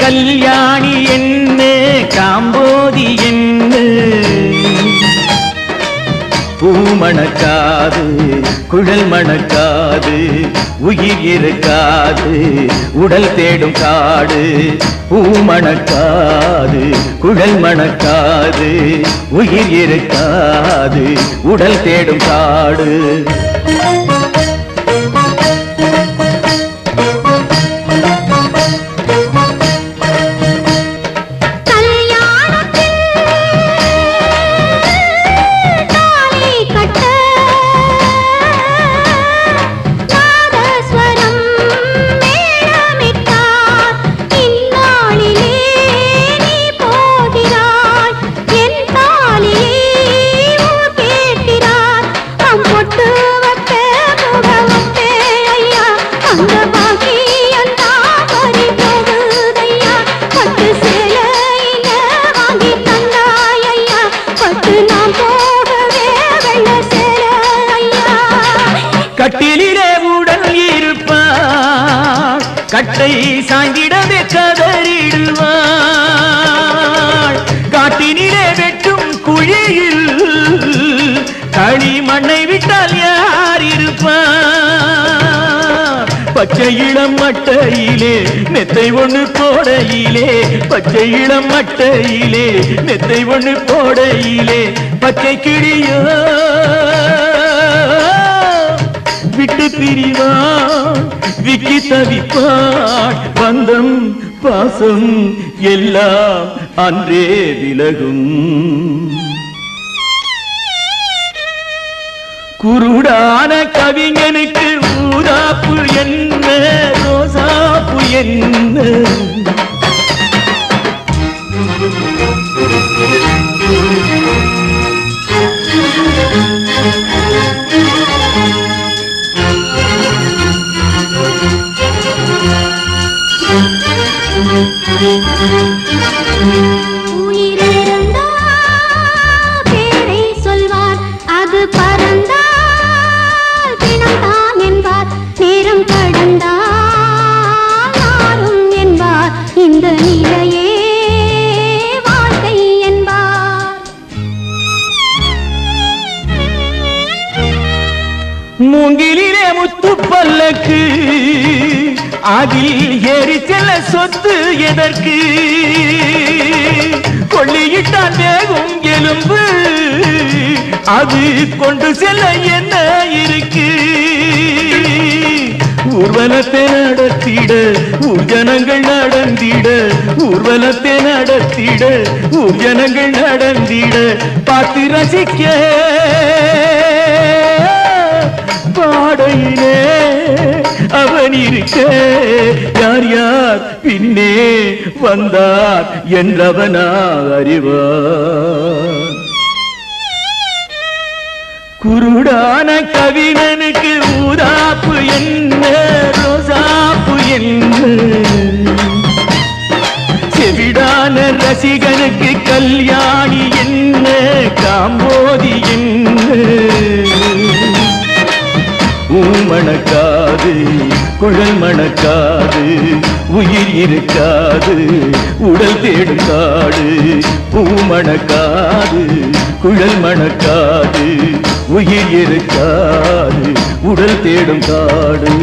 கல்யாணி என்ன காம்போதி என்ன பூ மணக்காது குழல் மணக்காது உயிர் இருக்காது உடல் தேடும் காடு பூ மணக்காது குழல் மணக்காது உயிர் இருக்காது உடல் தேடும் காடு கட்டிலே உடல் இருப்பாள் கட்டை சாய்ந்திடவே கதறிடுவாள் காட்டினிலே வெட்டும் குழியில் களி மண்ணை விட்டால் யார் இருப்பார் பச்சை இளம் மட்டையிலே மெத்தை ஒண்ணு போடையிலே பச்சை இளம் மட்டையிலே மெத்தை ஒண்ணு போடையிலே பச்சை கிளியோ விட்டு பிரிவான் விக்கி தவிப்பான் பந்தம் பாசம் எல்லாம் அன்றே விலகும் குருடான கவிஞனுக்கு ஊதாப்பு என்ன ரோசாப்பு என்ன உயிரிழந்தால் பேரை சொல்வார் அது பறந்தால் பிணம்தான் என்பார் நேரம் கடந்தால் மாறும் என்பார் இந்த நிலையே வாழ்க்கை என்பார் மூங்கிலே முத்து பல்லக்கு அதில் ஏறி செல்ல சொத்து எதற்கு கொள்ளியிட்டால் வேகும் எலும்பு அது கொண்டு செல்ல என்ன இருக்கு ஊர்வலத்தை நடத்திட ஊர்ஜனங்கள் நடந்திட ஊர்வலத்தை நடத்திட ஊர்ஜனங்கள் நடந்திட பார்த்து ரசிக்க பாடையிலே அவன் இருக்க யார் யார் பின்னே வந்தார் என்றவனா அறிவார் குருடான கவிஞனுக்கு ஊதாப்பு என்ன ரோசாப்பு என்ன செவிடான ரசிகனுக்கு கல்யாணி என்ன காம்போதி என்ன மணக்காது குழல் மணக்காது உயிர் இருக்காது உடல் தேடும் காடு பூ மணக்காது குழல் மணக்காது உயிர் இருக்காது உடல் தேடும் காடு